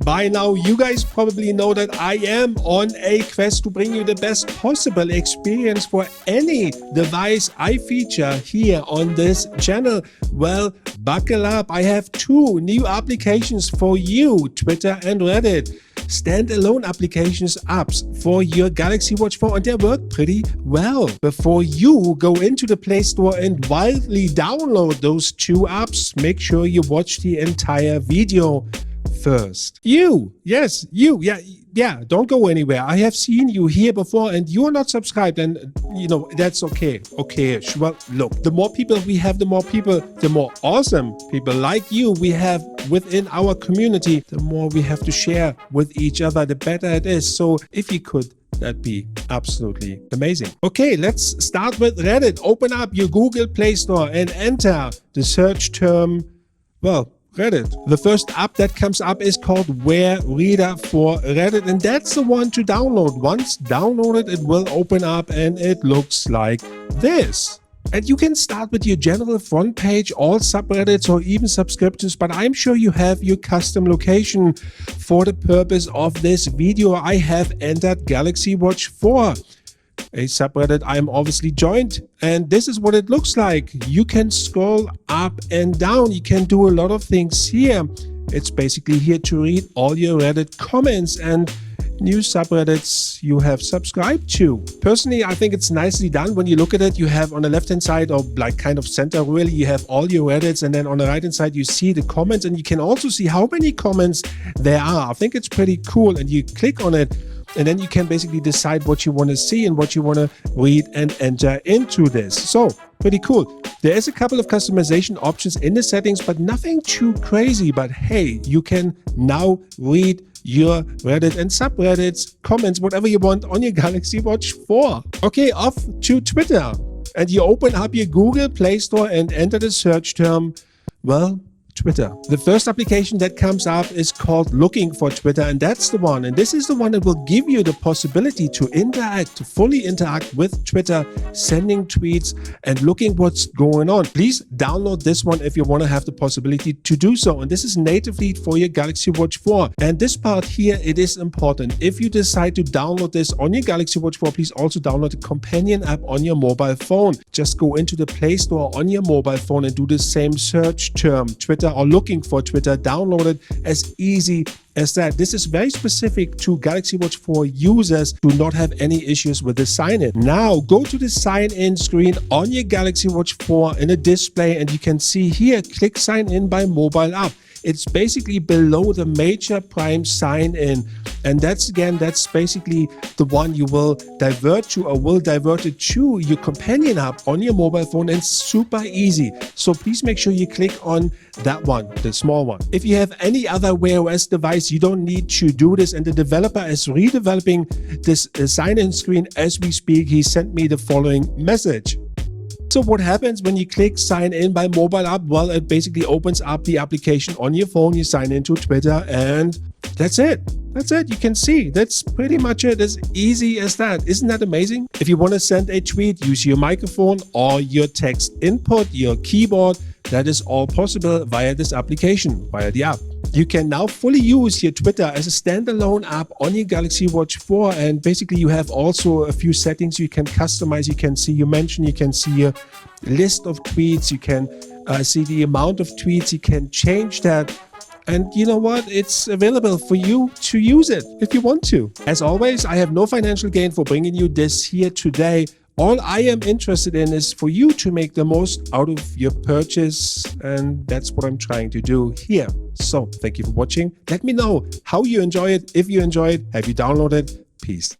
By now, you guys probably know that I am on a quest to bring you the best possible experience for any device I feature here on this channel. Well, buckle up. I have two new applications for you, Twitter and Reddit. Standalone applications apps for your Galaxy Watch 4, and they work pretty well. Before you go into the Play Store and wildly download those two apps, make sure you watch the entire video first. Yes, yeah, don't go anywhere. I have seen you here before and you are not subscribed, and that's okay-ish. Well, look, the more people we have, the more awesome people like you we have within our community, the more we have to share with each other, the better it is. So if you could, that'd be absolutely amazing. Okay, let's start with Reddit. Open up your Google Play Store and enter the search term, well, Reddit. The first app that comes up is called WearReader for Reddit, and that's the one to download. Once downloaded, it will open up and it looks like this. And you can start with your general front page, all subreddits or even subscriptions, but I'm sure you have your custom location. For the purpose of this video, I have entered Galaxy Watch 4. A subreddit I'm obviously joined, and this is what it looks like. You can scroll up and down. You can do a lot of things here. It's basically here to read all your Reddit comments and new subreddits you have subscribed to. Personally, I think it's nicely done. When you look at it, you have on the left hand side, or like kind of center really, you have all your Reddits, and then on the right hand side you see the comments, and you can also see how many comments there are. I think it's pretty cool, and you click on it and then you can basically decide what you want to see and what you want to read and enter into this. So pretty cool. There is a couple of customization options in the settings, but nothing too crazy. But hey, you can now read your Reddit and subreddits, comments, whatever you want on your Galaxy Watch 4. Okay, off to Twitter. And you open up your Google Play Store and enter the search term, well, Twitter. The first application that comes up is called Looking for Twitter, and that's the one. And this is the one that will give you the possibility to interact, to fully interact with Twitter, sending tweets and looking what's going on. Please download this one if you want to have the possibility to do so. And this is natively for your Galaxy Watch 4. And this part here, it is important. If you decide to download this on your Galaxy Watch 4, please also download the companion app on your mobile phone. Just go into the Play Store on your mobile phone and do the same search term, Twitter or Looking for Twitter. Download it, as easy as that. This is very specific to Galaxy Watch 4 users who do not have any issues with the sign-in. Now go to the sign-in screen on your Galaxy Watch 4 in a display, and you can see here, click sign in by mobile app. It's basically below the Major Prime sign-in, and that's basically the one you will divert to, or will divert it to your companion app on your mobile phone, and it's super easy. So please make sure you click on that one, the small one. If you have any other Wear OS device, you don't need to do this, and the developer is redeveloping this sign-in screen as we speak. He sent me the following message. So what happens when you click sign in by mobile app? Well, it basically opens up the application on your phone. You sign into Twitter, and that's it. That's it. You can see that's pretty much it. As easy as that. Isn't that amazing? If you want to send a tweet, use your microphone or your text input, your keyboard. That is all possible via this application, via the app. You can now fully use your Twitter as a standalone app on your Galaxy Watch 4, and basically you have also a few settings you can customize. You can see your mention, you can see your list of tweets, you can see the amount of tweets, you can change that. And you know what? It's available for you to use it if you want to. As always, I have no financial gain for bringing you this here today. All I am interested in is for you to make the most out of your purchase, and that's what I'm trying to do here. So thank you for watching. Let me know how you enjoy it. If you enjoy it, have you downloaded? Peace.